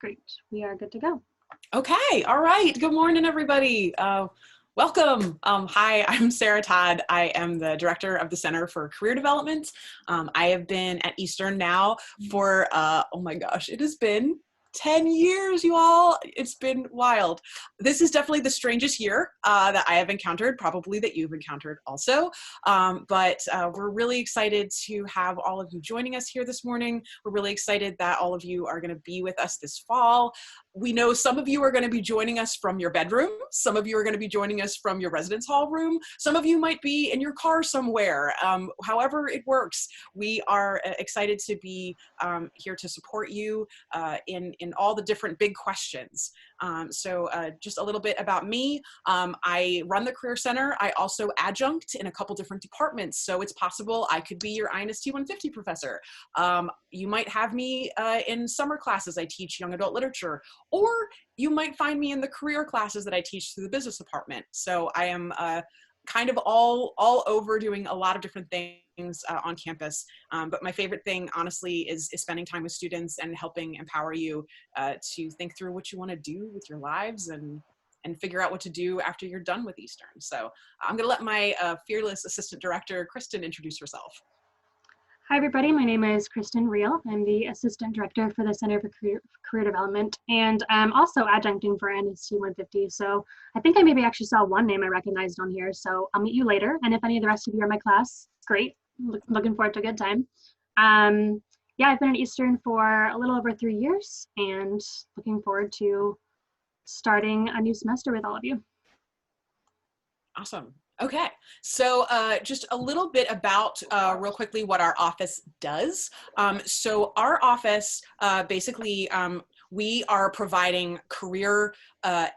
Great. We are good to go. Okay. All right. Good morning, everybody. Welcome. Hi, I'm Sarah Todd. I am the director of the Center for Career Development. I have been at Eastern now for, oh my gosh, it has been 10 years, you all. It's been wild. This is definitely the strangest year that I have encountered, probably that you've encountered also. But we're really excited to have all of you joining us here this morning. We're really excited that all of you are going to be with us this fall. We know some of you are going to be joining us from your bedroom. Some of you are going to be joining us from your residence hall room. Some of you might be in your car somewhere. However it works, we are excited to be here to support you in all the different big questions. So just a little bit about me. I run the Career Center. I also adjunct in a couple different departments. So it's possible I could be your INST 150 professor. You might have me in summer classes. I teach young adult literature, or you might find me in the career classes that I teach through the business department. So I am kind of all over doing a lot of different things on campus. But my favorite thing, honestly, is spending time with students and helping empower you to think through what you want to do with your lives and figure out what to do after you're done with Eastern. So I'm going to let my fearless assistant director, Kristen, introduce herself. Hi, everybody. My name is Kristen Reel. I'm the Assistant Director for the Center for Career Development, and I'm also adjuncting for INST 150. So I think I maybe actually saw one name I recognized on here, so I'll meet you later. And if any of the rest of you are in my class, great. Looking forward to a good time. Yeah, I've been at Eastern for a little over 3 years and looking forward to starting a new semester with all of you. Awesome. Okay, so just a little bit about real quickly what our office does. So our office basically, we are providing career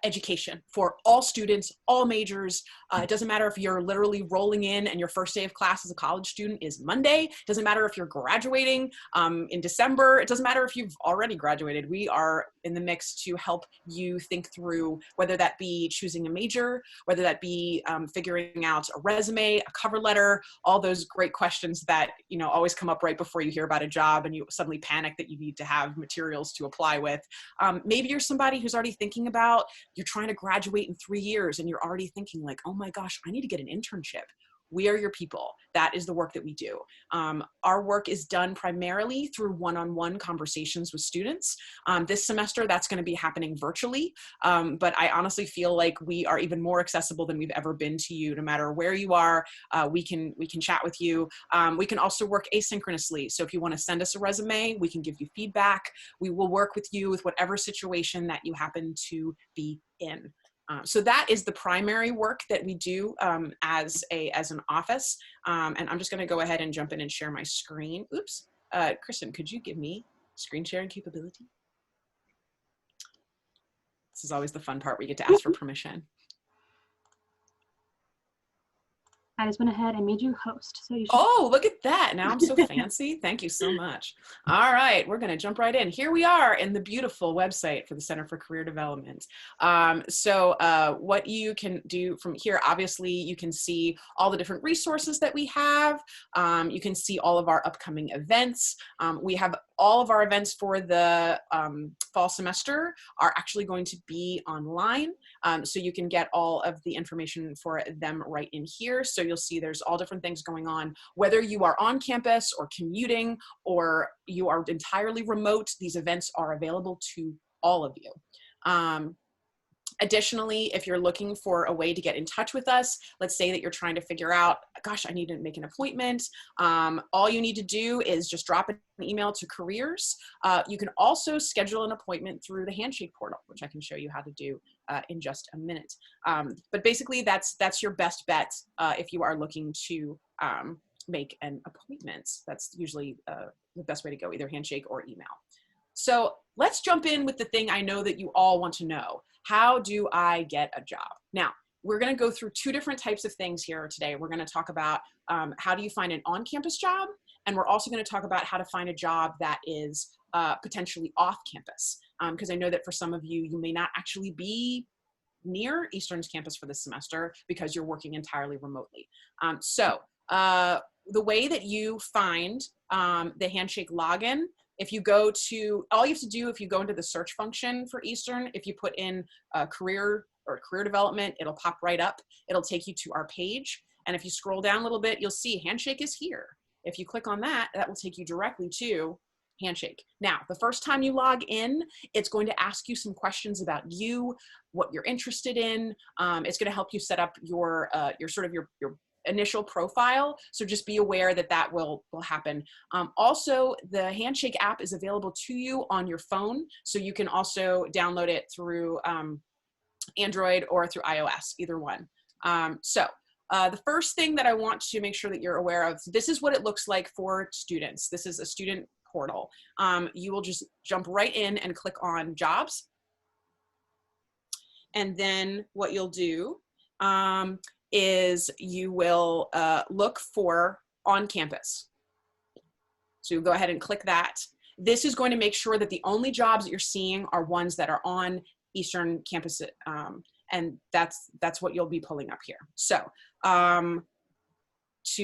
education for all students, all majors. It doesn't matter if you're literally rolling in and your first day of class as a college student is Monday. It doesn't matter if you're graduating in December. It doesn't matter if you've already graduated. We are in the mix to help you think through whether that be choosing a major, whether that be figuring out a resume, a cover letter, all those great questions that always come up right before you hear about a job and you suddenly panic that you need to have materials to apply with. Maybe you're somebody who's already thinking about, you're trying to graduate in 3 years and you're already thinking like, oh my gosh, I need to get an internship. We are your people. That is the work that we do. Our work is done primarily through one-on-one conversations with students. This semester, that's going to be happening virtually, but I honestly feel like we are even more accessible than we've ever been to you. No matter where you are, we can chat with you. We can also work asynchronously. So if you want to send us a resume, we can give you feedback. We will work with you with whatever situation that you happen to be in. So that is the primary work that we do as an office. And I'm just going to go ahead and jump in and share my screen. Oops. Kristen, could you give me screen sharing capability? This is always the fun part. We get to ask for permission. I just went ahead and made you host. So you should. Oh, look at that. Now I'm so fancy. Thank you so much. All right, we're going to jump right in. Here we are in the beautiful website for the Center for Career Development. So what you can do from here, obviously, you can see all the different resources that we have. You can see all of our upcoming events. We have all of our events for the fall semester are actually going to be online. So you can get all of the information for them right in here. So you'll see there's all different things going on, whether you are on campus or commuting or you are entirely remote, these events are available to all of you. Additionally, if you're looking for a way to get in touch with us, let's say that you're trying to figure out, gosh, I need to make an appointment. All you need to do is just drop an email to careers. You can also schedule an appointment through the Handshake portal, which I can show you how to do in just a minute. But basically, that's your best bet if you are looking to make an appointment. That's usually the best way to go, either Handshake or email. So let's jump in with the thing I know that you all want to know. How do I get a job? Now, we're going to go through two different types of things here today. We're going to talk about how do you find an on-campus job, and we're also going to talk about how to find a job that is potentially off-campus, because I know that for some of you, you may not actually be near Eastern's campus for this semester because you're working entirely remotely. So the way that you find the Handshake login If you go to, all you have to do if you go into the search function for Eastern, if you put in career or career development, it'll pop right up. It'll take you to our page. And if you scroll down a little bit, you'll see Handshake is here. If you click on that, that will take you directly to Handshake. Now, the first time you log in, it's going to ask you some questions about you, what you're interested in. It's going to help you set up your initial profile. So just be aware that that will happen. Also, the Handshake app is available to you on your phone. So you can also download it through Android or through iOS, either one. The first thing that I want to make sure that you're aware of, this is what it looks like for students. This is a student portal. You will just jump right in and click on jobs. And then what you'll do is you will look for on campus. So you go ahead and click that. This is going to make sure that the only jobs that you're seeing are ones that are on Eastern campus, and that's what you'll be pulling up here. So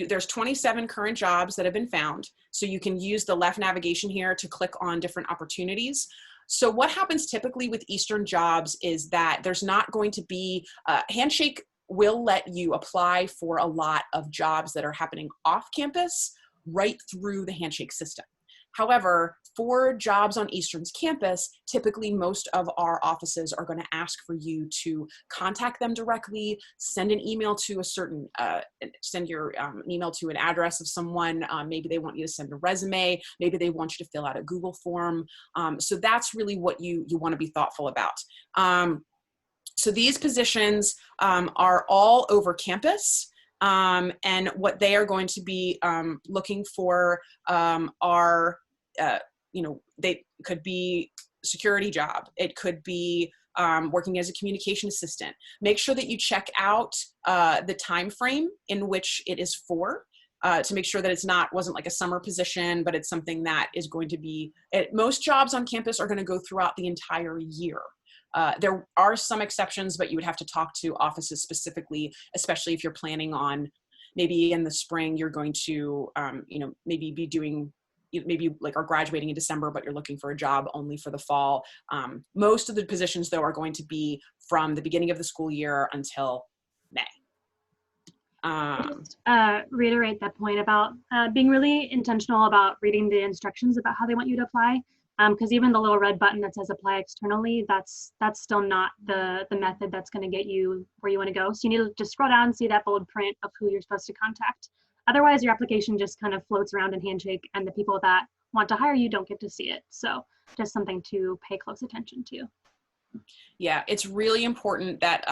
there's 27 current jobs that have been found. So you can use the left navigation here to click on different opportunities. So what happens typically with Eastern jobs is that there's not going to be, Handshake will let you apply for a lot of jobs that are happening off campus right through the Handshake system. However, for jobs on Eastern's campus, typically most of our offices are going to ask for you to contact them directly, send an email to a certain, send your email to an address of someone. Maybe they want you to send a resume. Maybe they want you to fill out a Google form. So that's really what you want to be thoughtful about. So these positions are all over campus. And what they are going to be looking for are, they could be security job. It could be working as a communication assistant. Make sure that you check out the time frame in which it is for, to make sure that wasn't like a summer position, but it's something that is going to be, most jobs on campus are going to go throughout the entire year. There are some exceptions, but you would have to talk to offices specifically, especially if you're planning on maybe in the spring, you're going to, maybe be doing, maybe like are graduating in December, but you're looking for a job only for the fall. Most of the positions though are going to be from the beginning of the school year until May. Just reiterate that point about being really intentional about reading the instructions about how they want you to apply. Because even the little red button that says apply externally, that's still not the method that's going to get you where you want to go. So you need to just scroll down and see that bold print of who you're supposed to contact. Otherwise, your application just kind of floats around in Handshake, and the people that want to hire you don't get to see it. So just something to pay close attention to. Yeah, it's really important that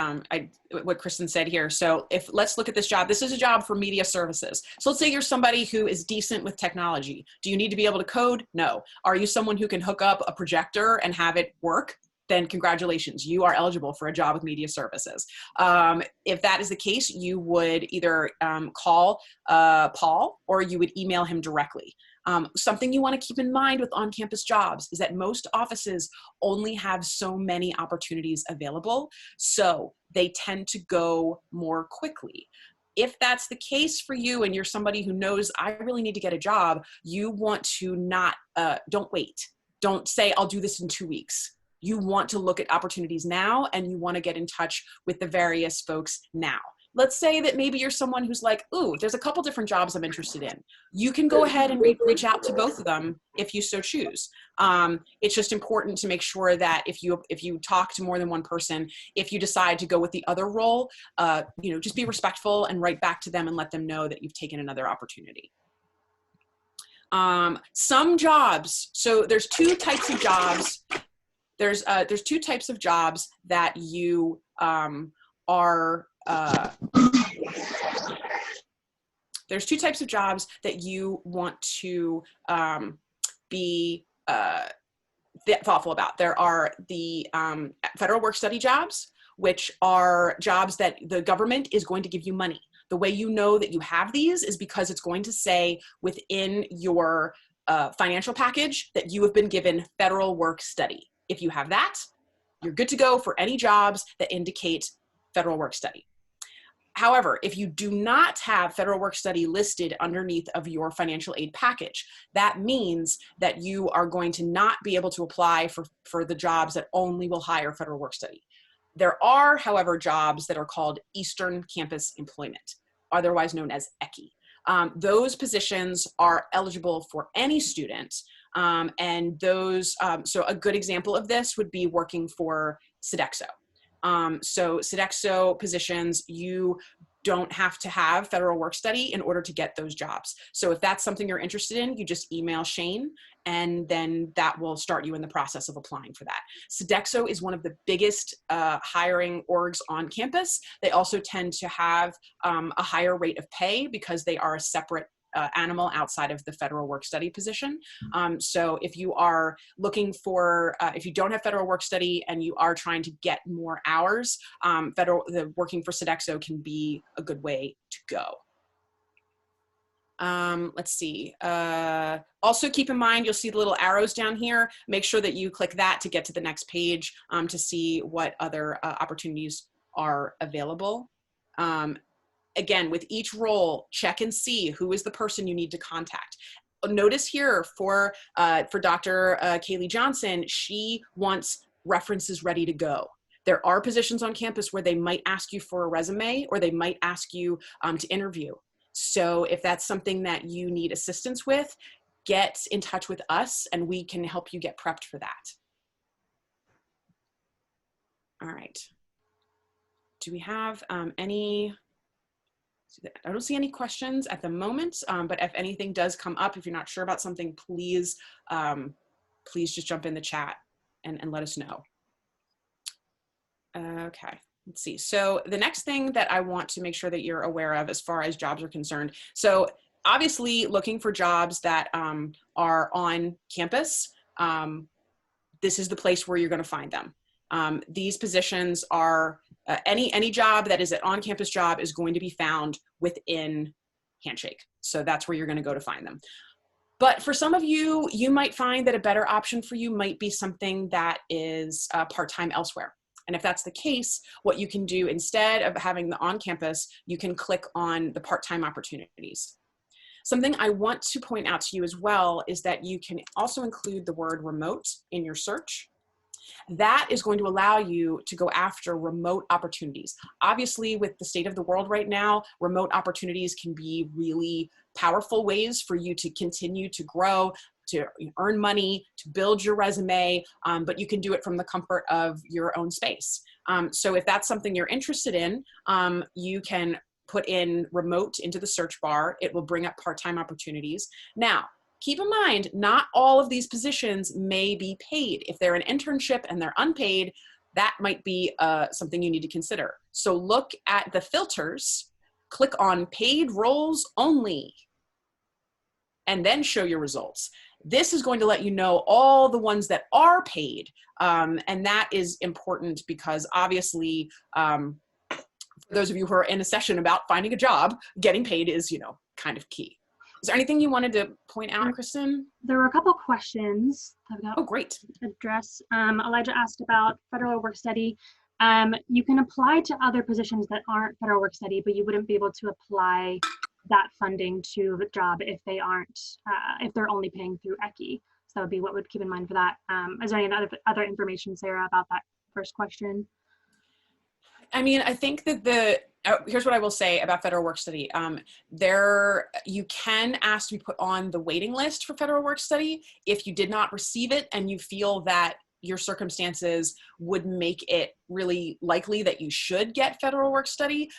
what Kristen said here. So let's look at this job. This is a job for media services. So let's say you're somebody who is decent with technology. Do you need to be able to code? No. Are you someone who can hook up a projector and have it work? Then congratulations, you are eligible for a job with media services. If that is the case, you would either call Paul or you would email him directly. Something you want to keep in mind with on-campus jobs is that most offices only have so many opportunities available, so they tend to go more quickly. If that's the case for you and you're somebody who knows I really need to get a job, you want to don't wait. Don't say I'll do this in 2 weeks. You want to look at opportunities now, and you want to get in touch with the various folks now. Let's say that maybe you're someone who's like, ooh, there's a couple different jobs I'm interested in. You can go ahead and reach out to both of them if you so choose. It's just important to make sure that if you talk to more than one person, if you decide to go with the other role, just be respectful and write back to them and let them know that you've taken another opportunity. Some jobs, so there's two types of jobs. There's two types of jobs that you there's two types of jobs that you want to be thoughtful about. There are the federal work study jobs, which are jobs that the government is going to give you money. The way you know that you have these is because it's going to say within your financial package that you have been given federal work study. If you have that, you're good to go for any jobs that indicate federal work study. However, if you do not have federal work study listed underneath of your financial aid package, that means that you are going to not be able to apply for the jobs that only will hire federal work study. There are, however, jobs that are called Eastern Campus Employment, otherwise known as ECE. Those positions are eligible for any student. And those, so a good example of this would be working for Sodexo. So Sodexo positions, you don't have to have federal work study in order to get those jobs. So if that's something you're interested in, you just email Shane, and then that will start you in the process of applying for that. Sodexo is one of the biggest hiring orgs on campus. They also tend to have a higher rate of pay because they are a separate animal outside of the federal work study position. So if you are looking for, if you don't have federal work study and you are trying to get more hours, working for Sodexo can be a good way to go. Let's see. Also keep in mind, you'll see the little arrows down here. Make sure that you click that to get to the next page to see what other opportunities are available. Again, with each role, check and see who is the person you need to contact. Notice here for Dr. Kaylee Johnson, she wants references ready to go. There are positions on campus where they might ask you for a resume, or they might ask you to interview. So if that's something that you need assistance with, get in touch with us and we can help you get prepped for that. All right. Do we have any? I don't see any questions at the moment, but if anything does come up, if you're not sure about something, please, please just jump in the chat and let us know. Okay, let's see. So the next thing that I want to make sure that you're aware of as far as jobs are concerned. So obviously looking for jobs that are on campus, this is the place where you're going to find them. These positions are, any job that is an on-campus job is going to be found within Handshake. So that's where you're going to go to find them. But for some of you, you might find that a better option for you might be something that is part-time elsewhere. And if that's the case, what you can do instead of having the on-campus, you can click on the part-time opportunities. Something I want to point out to you as well is that you can also include the word remote in your search. That is going to allow you to go after remote opportunities. Obviously, with the state of the world right now, remote opportunities can be really powerful ways for you to continue to grow, to earn money, to build your resume, but you can do it from the comfort of your own space. So if that's something you're interested in, you can put in remote into the search bar. It will bring up part-time opportunities. Now, keep in mind, not all of these positions may be paid. If they're an internship and they're unpaid, that might be something you need to consider. So look at the filters, click on paid roles only, and then show your results. This is going to let you know all the ones that are paid. And that is important because obviously, for those of you who are in a session about finding a job, getting paid is, kind of key. Is there anything you wanted to point out, Kristen? There were a couple questions I've got. Oh, great. Address. Elijah asked about federal work study. You can apply to other positions that aren't federal work study, but you wouldn't be able to apply that funding to the job if they aren't, if they're only paying through ECE. So that would be what would keep in mind for that. Is there any other information, Sarah, about that first question? I mean, I think that here's what I will say about federal work study. You can ask to be put on the waiting list for federal work study if you did not receive it and you feel that your circumstances would make it really likely that you should get federal work study.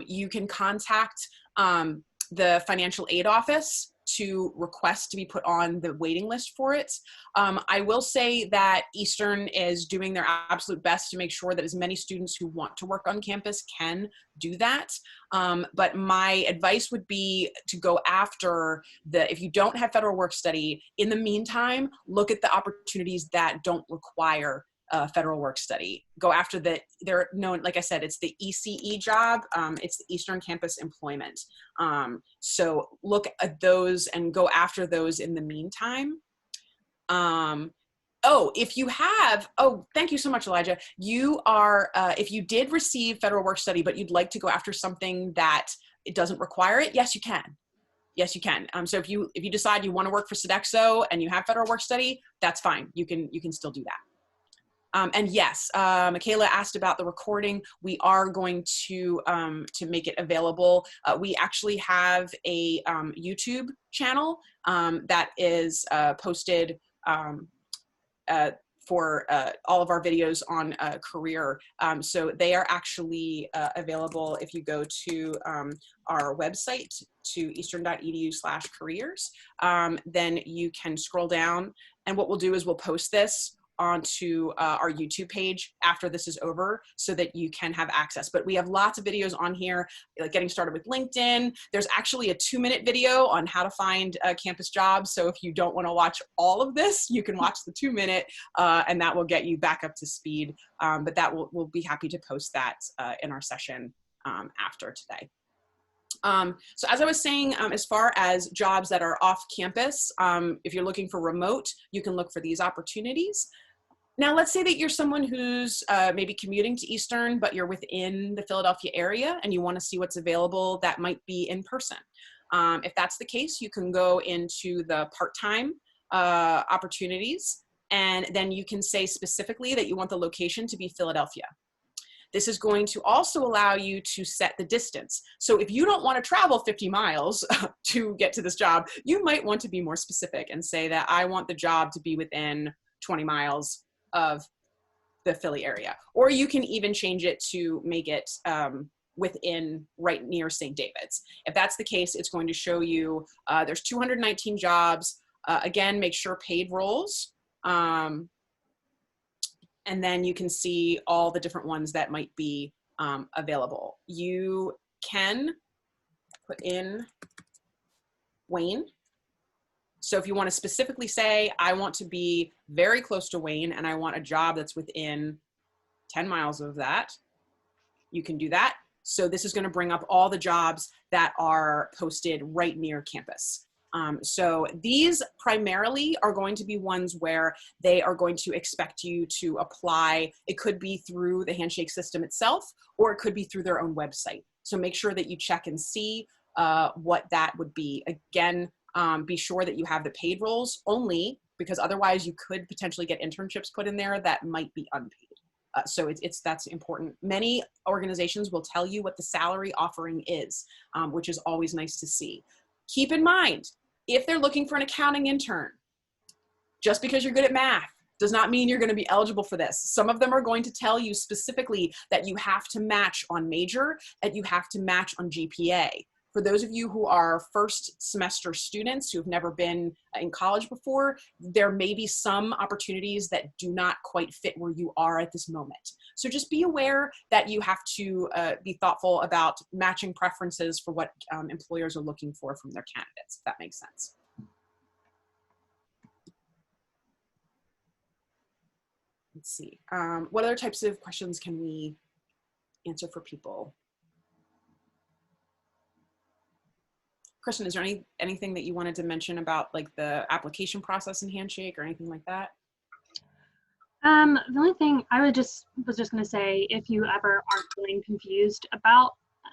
You can contact the financial aid office to request to be put on the waiting list for it. I will say that Eastern is doing their absolute best to make sure that as many students who want to work on campus can do that. But my advice would be to go after if you don't have federal work study, in the meantime, look at the opportunities that don't require federal work study. Go after they're known, like I said, it's the ECE job. It's the Eastern Campus Employment. So look at those and go after those in the meantime. Oh, if you have, oh, thank you so much, Elijah. You are, if you did receive federal work study, but you'd like to go after something that it doesn't require it, yes, you can. Yes, you can. So if you decide you want to work for Sodexo and you have federal work study, that's fine. You can still do that. And yes, Michaela asked about the recording. We are going to make it available. We actually have a YouTube channel that is posted for all of our videos on career. So they are actually available if you go to our website, to eastern.edu/careers. Then you can scroll down, and what we'll do is we'll post this onto our YouTube page after this is over so that you can have access. But we have lots of videos on here, like getting started with LinkedIn. There's actually a 2-minute video on how to find campus jobs. So if you don't want to watch all of this, you can watch the 2-minute and that will get you back up to speed. But that we'll be happy to post that in our session after today. So as I was saying, as far as jobs that are off campus, if you're looking for remote, you can look for these opportunities. Now, let's say that you're someone who's maybe commuting to Eastern, but you're within the Philadelphia area and you want to see what's available that might be in person. If that's the case, you can go into the part-time opportunities, and then you can say specifically that you want the location to be Philadelphia. This is going to also allow you to set the distance. So if you don't want to travel 50 miles to get to this job, you might want to be more specific and say that I want the job to be within 20 miles of the Philly area. Or you can even change it to make it within right near St. David's. If that's the case, it's going to show you there's 219 jobs. Again, make sure paid roles. And then you can see all the different ones that might be available. You can put in Wayne. So if you want to specifically say, I want to be very close to Wayne and I want a job that's within 10 miles of that, you can do that. So this is going to bring up all the jobs that are posted right near campus. So these primarily are going to be ones where they are going to expect you to apply. It could be through the Handshake system itself, or it could be through their own website. So make sure that you check and see what that would be. Again, be sure that you have the paid roles only, because otherwise you could potentially get internships put in there that might be unpaid. So that's important. Many organizations will tell you what the salary offering is, which is always nice to see. Keep in mind, if they're looking for an accounting intern, just because you're good at math does not mean you're going to be eligible for this. Some of them are going to tell you specifically that you have to match on major, that you have to match on GPA. For those of you who are first semester students who've never been in college before, there may be some opportunities that do not quite fit where you are at this moment. So just be aware that you have to be thoughtful about matching preferences for what employers are looking for from their candidates, if that makes sense. Let's see. What other types of questions can we answer for people? Kristen, is there anything that you wanted to mention about like the application process in Handshake or anything like that? The only thing I was just going to say, if you ever are feeling confused about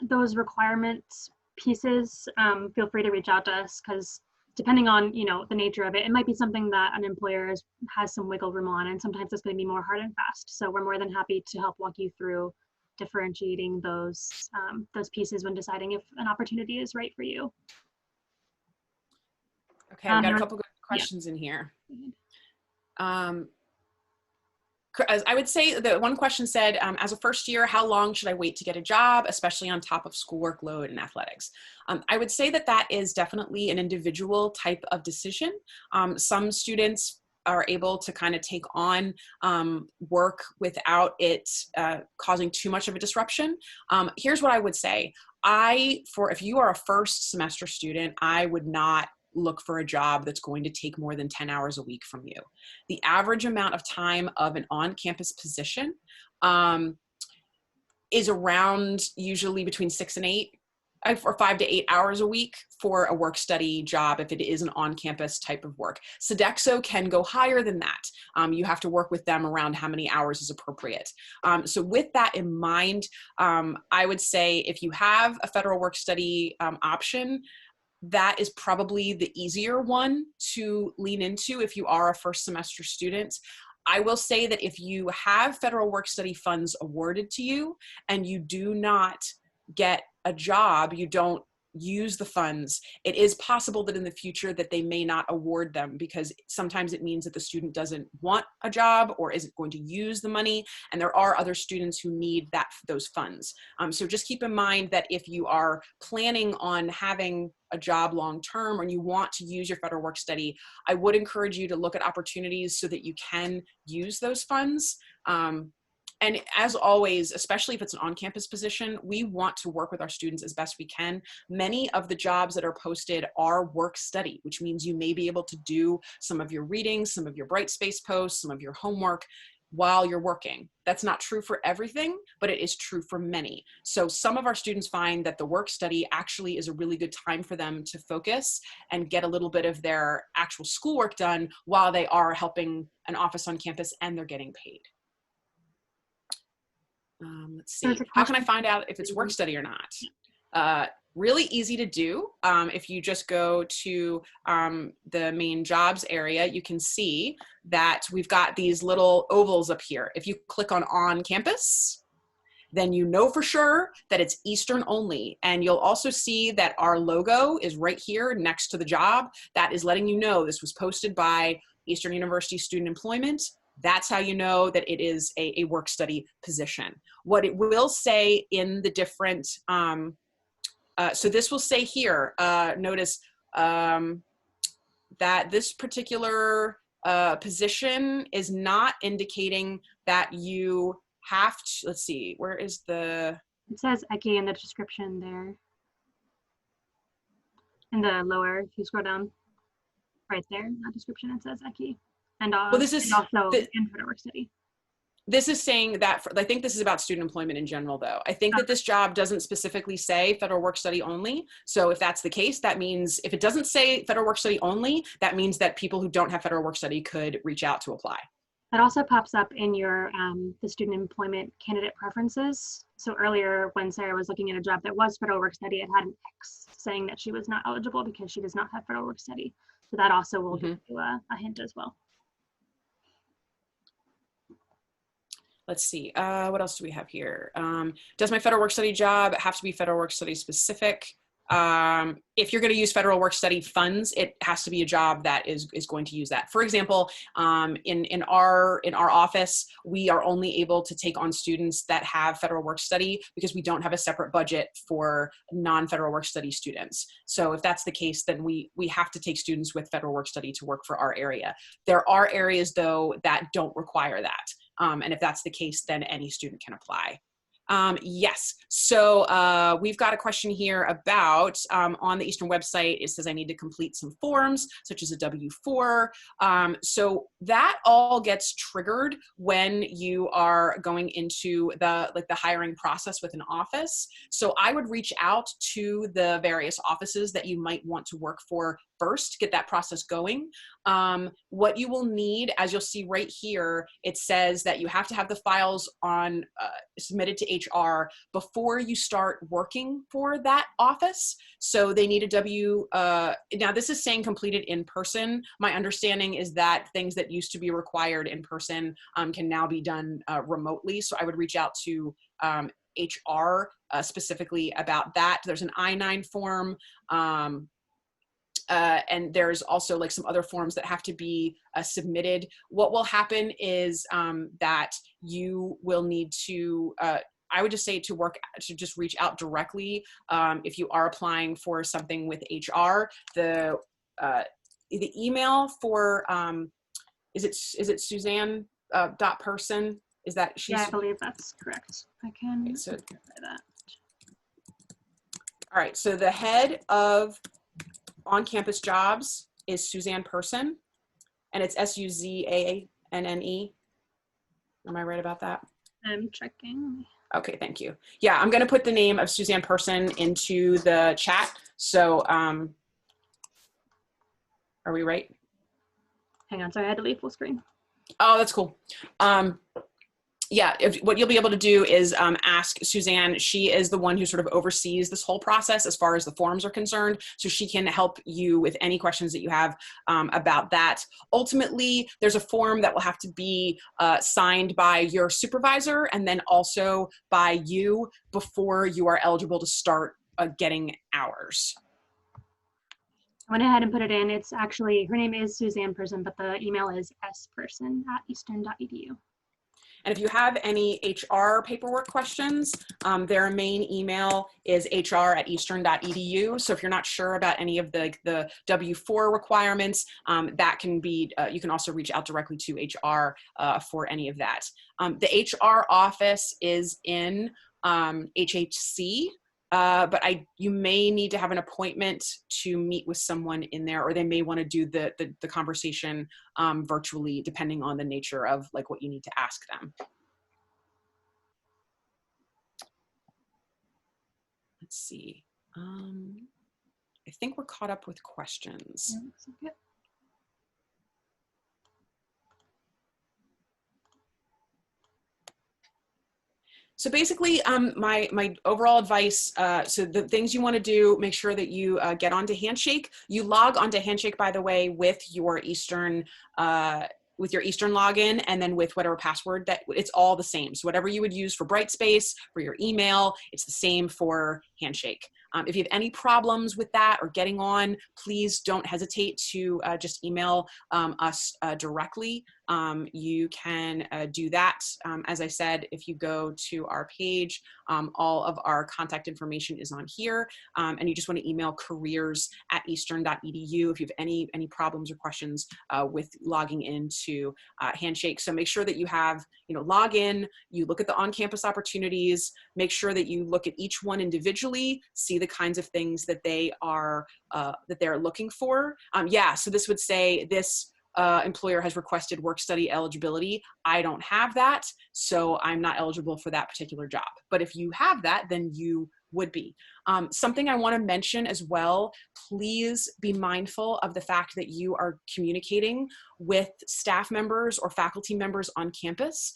those requirements pieces, feel free to reach out to us, because depending on the nature of it, it might be something that an employer has some wiggle room on, and sometimes it's going to be more hard and fast. So we're more than happy to help walk you through differentiating those pieces when deciding if an opportunity is right for you. Okay, I've got a couple good questions in here. As I would say, the one question said, as a first year, how long should I wait to get a job, especially on top of schoolwork load and athletics? I would say that is definitely an individual type of decision. Some students are able to kind of take on work without it causing too much of a disruption. Here's what I would say. If you are a first semester student, I would not look for a job that's going to take more than 10 hours a week from you. The average amount of time of an on-campus position is around usually between 6 and 8 or 5 to 8 hours a week for a work study job if it is an on-campus type of work. Sodexo can go higher than that. You have to work with them around how many hours is appropriate. So with that in mind, I would say if you have a federal work study option, that is probably the easier one to lean into if you are a first semester student. I will say that if you have federal work study funds awarded to you and you do not get a job, you don't use the funds, it is possible that in the future that they may not award them, because sometimes it means that the student doesn't want a job or isn't going to use the money, and there are other students who need those funds. So just keep in mind that if you are planning on having a job long term and you want to use your federal work study, I would encourage you to look at opportunities so that you can use those funds. And as always, especially if it's an on-campus position, we want to work with our students as best we can. Many of the jobs that are posted are work study, which means you may be able to do some of your reading, some of your Brightspace posts, some of your homework while you're working. That's not true for everything, but it is true for many. So some of our students find that the work study actually is a really good time for them to focus and get a little bit of their actual schoolwork done while they are helping an office on campus and they're getting paid. Let's see, how can I find out if it's work study or not? Really easy to do. If you just go to the main jobs area, you can see that we've got these little ovals up here. If you click on campus, then you know for sure that it's Eastern only. And you'll also see that our logo is right here next to the job. That is letting you know this was posted by Eastern University Student Employment. That's how you know that it is a work study position. What it will say in the different, so this will say here, notice that this particular position is not indicating that you have to, let's see, where is the? It says ECHI in the description there. In the lower, if you scroll down, right there, in that description, it says ECHI. And, well, this is and also in federal work study. This is saying that, I think this is about student employment in general though. I think that this job doesn't specifically say federal work study only. So if that's the case, that means if it doesn't say federal work study only, that means that people who don't have federal work study could reach out to apply. That also pops up in your, the student employment candidate preferences. So earlier when Sarah was looking at a job that was federal work study, it had an X saying that she was not eligible because she does not have federal work study. So that also will give you a hint as well. Let's see, what else do we have here? Does my federal work study job have to be federal work study specific? If you're going to use federal work study funds, it has to be a job that is going to use that. For example, in our office, we are only able to take on students that have federal work study because we don't have a separate budget for non-federal work study students. So if that's the case, then we have to take students with federal work study to work for our area. There are areas though that don't require that. And if that's the case, then any student can apply. Yes, so we've got a question here about, on the Eastern website, it says I need to complete some forms, such as a W-4. So that all gets triggered when you are going into the hiring process with an office. So I would reach out to the various offices that you might want to work for first, get that process going. What you will need, as you'll see right here, it says that you have to have the files on submitted to HR before you start working for that office. So they need a now this is saying completed in person. My understanding is that things that used to be required in person can now be done remotely. So I would reach out to HR specifically about that. There's an I-9 form. And there's also like some other forms that have to be submitted. What will happen is that you will need to, I would just say to just reach out directly if you are applying for something with HR. The email for, is it Suzanne .person? Is that she's? Yeah, I believe that's correct. I can okay, so, verify that. All right, so the head of OffCampus Jobs is Suzanne Person, and it's Suzanne. Am I right about that? I'm checking. Okay, thank you. Yeah, I'm gonna put the name of Suzanne Person into the chat. So are we right? Hang on, sorry, I had to leave full screen. Oh, that's cool. Yeah, what you'll be able to do is ask Suzanne. She is the one who sort of oversees this whole process as far as the forms are concerned. So she can help you with any questions that you have about that. Ultimately, there's a form that will have to be signed by your supervisor and then also by you before you are eligible to start getting hours. I went ahead and put it in. It's actually, her name is Suzanne Person, but the email is sperson@eastern.edu. And if you have any HR paperwork questions, their main email is hr@eastern.edu. So if you're not sure about any of the W-4 requirements, that can be, you can also reach out directly to HR for any of that. The HR office is in HHC. But you may need to have an appointment to meet with someone in there, or they may want to do the conversation virtually, depending on the nature of like what you need to ask them. Let's see. I think we're caught up with questions. Yeah, So basically, my overall advice, so the things you want to do, make sure that you get onto Handshake. You log onto Handshake, by the way, with your Eastern login, and then with whatever password, that it's all the same. So whatever you would use for Brightspace, for your email, it's the same for Handshake. If you have any problems with that or getting on, please don't hesitate to just email us directly. You can do that. As I said, if you go to our page, all of our contact information is on here, and you just want to email careers@eastern.edu if you have any problems or questions with logging into Handshake. So make sure that you have, log in, you look at the on-campus opportunities, make sure that you look at each one individually, see the kinds of things that they're looking for. Yeah, so this would say this employer has requested work study eligibility. I don't have that, so I'm not eligible for that particular job. But if you have that, then you would be. Something I want to mention as well, please be mindful of the fact that you are communicating with staff members or faculty members on campus.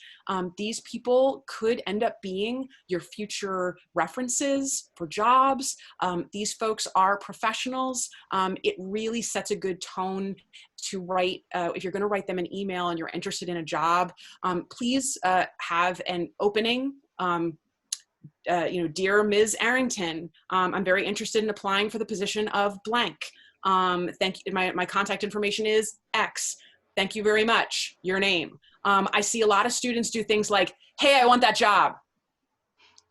These people could end up being your future references for jobs. These folks are professionals. It really sets a good tone to write, if you're going to write them an email and you're interested in a job, please have an opening. Dear Ms. Arrington, I'm very interested in applying for the position of blank. Thank you. My contact information is X. Thank you very much. Your name. I see a lot of students do things like, hey, I want that job.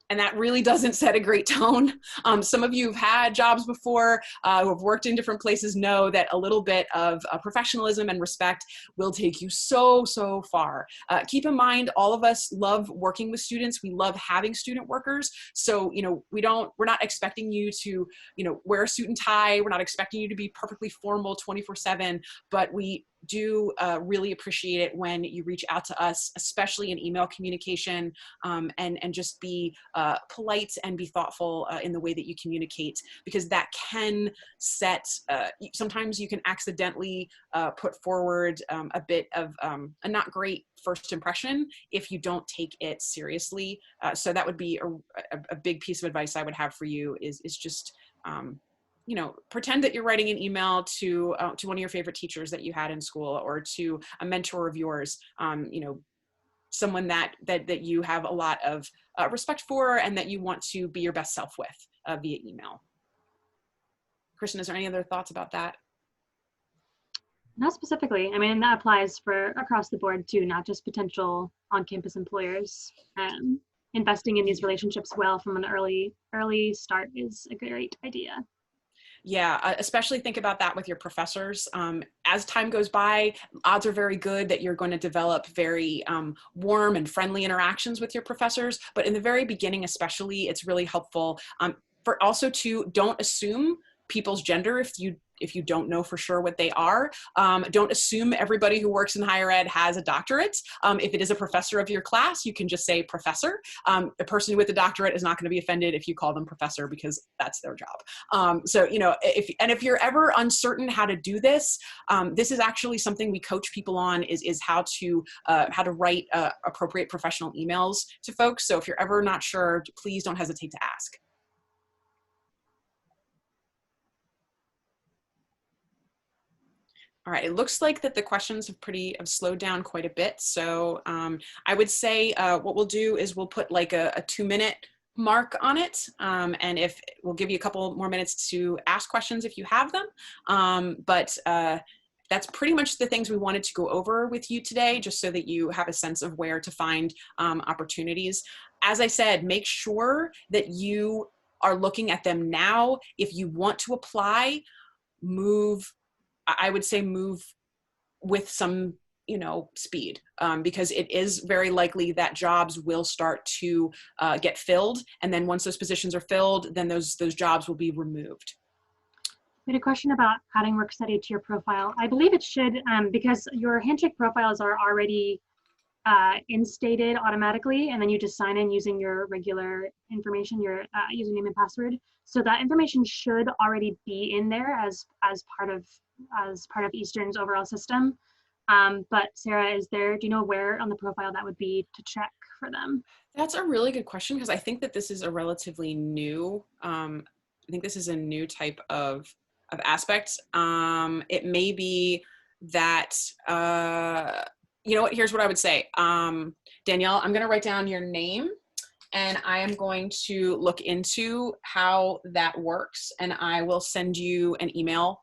And that really doesn't set a great tone. Some of you have had jobs before, who have worked in different places, know that a little bit of professionalism and respect will take you so far. Keep in mind, all of us love working with students. We love having student workers. So, we're not expecting you to, wear a suit and tie. We're not expecting you to be perfectly formal 24/7, but we do really appreciate it when you reach out to us, especially in email communication, and just be polite and be thoughtful in the way that you communicate, because that can set, sometimes you can accidentally put forward a bit of a not great first impression if you don't take it seriously. So that would be a big piece of advice I would have for you is just, pretend that you're writing an email to one of your favorite teachers that you had in school, or to a mentor of yours, someone that you have a lot of respect for and that you want to be your best self with via email. Kristen, is there any other thoughts about that? Not specifically. I mean, that applies for across the board too, not just potential on-campus employers. Investing in these relationships well from an early start is a great idea. Yeah, especially think about that with your professors. As time goes by, odds are very good that you're going to develop very warm and friendly interactions with your professors. But in the very beginning, especially, it's really helpful for also to don't assume people's gender if you if you don't know for sure what they are. Don't assume everybody who works in higher ed has a doctorate. If it is a professor of your class, you can just say professor. A person with a doctorate is not going to be offended if you call them professor, because that's their job. So, you know, if you're ever uncertain how to do this, this is actually something we coach people on, is how to write appropriate professional emails to folks. So if you're ever not sure, please don't hesitate to ask. All right, it looks like that the questions have slowed down quite a bit. So I would say what we'll do is we'll put like a 2-minute mark on it. And if we'll give you a couple more minutes to ask questions if you have them. But that's pretty much the things we wanted to go over with you today, just so that you have a sense of where to find opportunities. As I said, make sure that you are looking at them now. If you want to apply, I would say move with some, you know, speed, because it is very likely that jobs will start to get filled. And then once those positions are filled, then those jobs will be removed. We had a question about adding work study to your profile. I believe it should, because your Handshake profiles are already instated automatically, and then you just sign in using your regular information, your username and password. So that information should already be in there as part of Eastern's overall system. But Sarah, do you know where on the profile that would be to check for them? That's a really good question, because I think that this is a relatively new, I think this is a new type of aspect. It may be that, you know what, here's what I would say. Danielle, I'm gonna write down your name, and I am going to look into how that works, and I will send you an email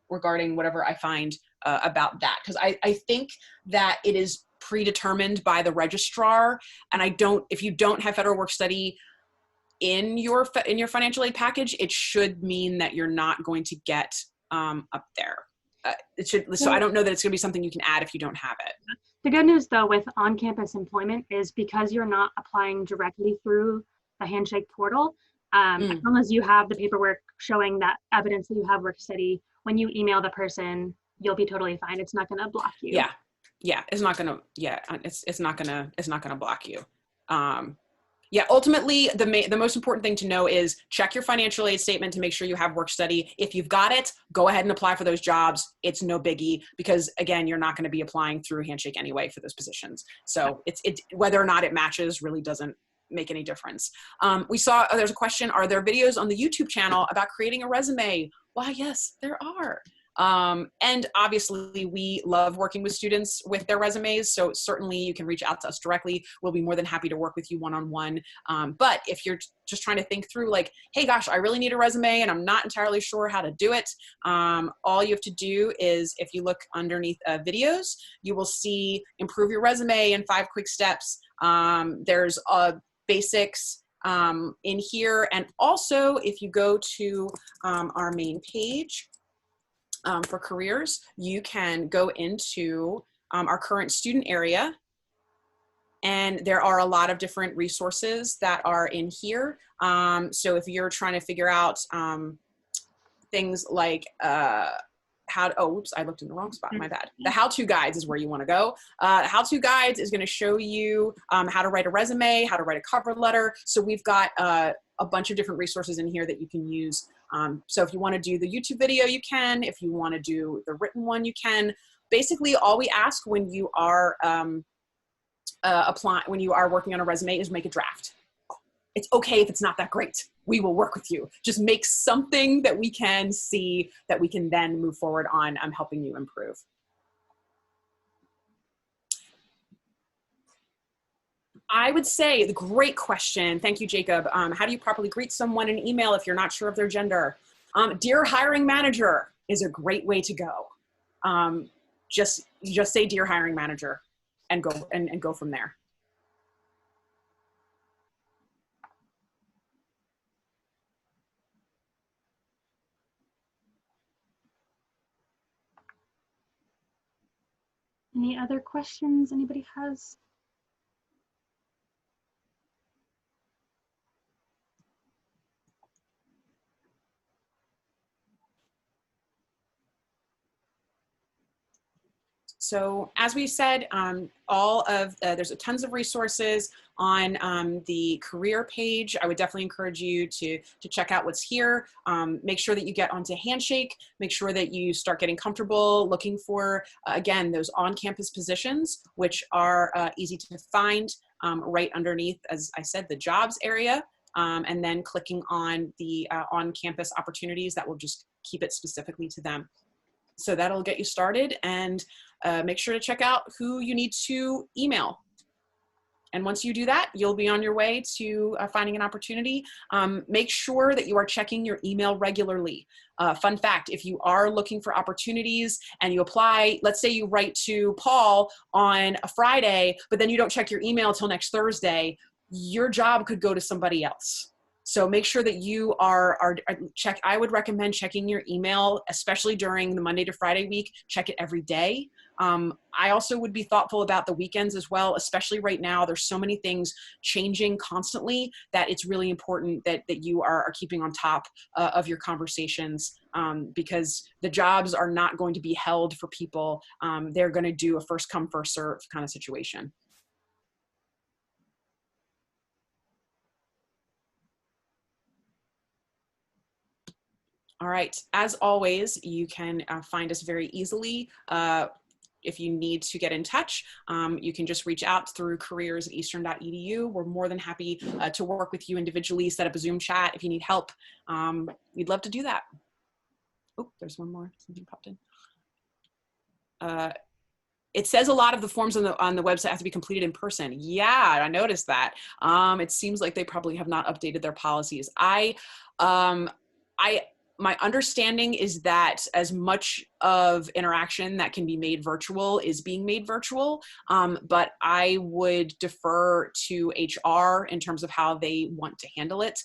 regarding whatever I find about that. Because I think that it is predetermined by the registrar, and if you don't have federal work study in your financial aid package, it should mean that you're not going to get up there. So I don't know that it's going to be something you can add if you don't have it. The good news, though, with on-campus employment is because you're not applying directly through the Handshake portal, as long as you have the paperwork showing that evidence that you have work study, when you email the person, you'll be totally fine. It's not going to block you. Yeah, it's not going to. Yeah, it's not going to block you. Yeah, ultimately, the most important thing to know is check your financial aid statement to make sure you have work study. If you've got it, go ahead and apply for those jobs. It's no biggie, because again, you're not going to be applying through Handshake anyway for those positions. So it's whether or not it matches really doesn't make any difference. We saw there's a question: are there videos on the YouTube channel about creating a resume? Why, yes, there are. And obviously we love working with students with their resumes. So certainly you can reach out to us directly. We'll be more than happy to work with you one-on-one. But if you're just trying to think through like, hey gosh, I really need a resume and I'm not entirely sure how to do it. All you have to do is, if you look underneath videos, you will see improve your resume in 5 quick steps. There's basics in here. And also if you go to our main page, for careers, you can go into our current student area, and there are a lot of different resources that are in here. So if you're trying to figure out things like oops, I looked in the wrong spot, my bad. The how-to guides is where you want to go. How-to guides is going to show you how to write a resume, how to write a cover letter. So we've got a bunch of different resources in here that you can use. So if you want to do the YouTube video, you can. If you want to do the written one, you can. Basically, all we ask when you are when you are working on a resume is make a draft. It's okay if it's not that great. We will work with you. Just make something that we can see that we can then move forward on helping you improve. I would say, the great question. Thank you, Jacob. How do you properly greet someone in email if you're not sure of their gender? Dear hiring manager is a great way to go. Just say dear hiring manager and go from there. Any other questions anybody has? So as we said, there's tons of resources on the career page. I would definitely encourage you to check out what's here. Make sure that you get onto Handshake. Make sure that you start getting comfortable looking for, again, those on-campus positions, which are easy to find right underneath, as I said, the jobs area. And then clicking on the on-campus opportunities that will just keep it specifically to them. So that'll get you started, and make sure to check out who you need to email. And once you do that, you'll be on your way to finding an opportunity. Make sure that you are checking your email regularly. Fun fact, if you are looking for opportunities and you apply, let's say you write to Paul on a Friday, but then you don't check your email till next Thursday, your job could go to somebody else. So make sure that you I would recommend checking your email, especially during the Monday to Friday week. Check it every day. I also would be thoughtful about the weekends as well, especially right now. There's so many things changing constantly that it's really important that you are keeping on top of your conversations, because the jobs are not going to be held for people. They're going to do a first come, first serve kind of situation. All right, as always, you can find us very easily. If you need to get in touch, you can just reach out through careers@eastern.edu. We're more than happy to work with you individually, set up a Zoom chat if you need help. We'd love to do that. Oh, there's one more, something popped in. It says a lot of the forms on the website have to be completed in person. Yeah, I noticed that. It seems like they probably have not updated their policies. My understanding is that as much of interaction that can be made virtual is being made virtual, but I would defer to HR in terms of how they want to handle it.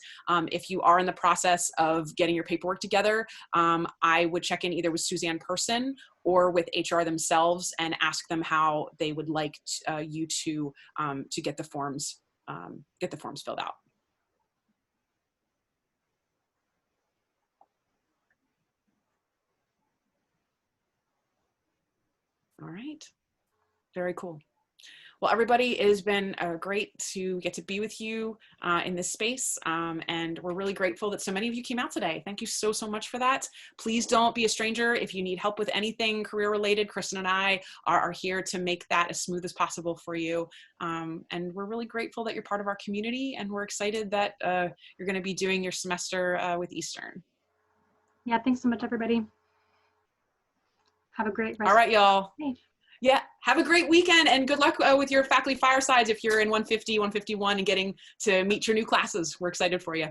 If you are in the process of getting your paperwork together, I would check in either with Suzanne Person or with HR themselves and ask them how they would like you to get the forms filled out. All right, very cool. Well, everybody, it has been great to get to be with you in this space, and we're really grateful that so many of you came out today. Thank you so much for that. Please don't be a stranger. If you need help with anything career related, Kristen and I are here to make that as smooth as possible for you. And we're really grateful that you're part of our community, and we're excited that you're going to be doing your semester with Eastern. Yeah, thanks so much, everybody. Have a great rest. All right, y'all. Hey. Yeah, have a great weekend, and good luck with your faculty firesides if you're in 150, 151 and getting to meet your new classes. We're excited for you.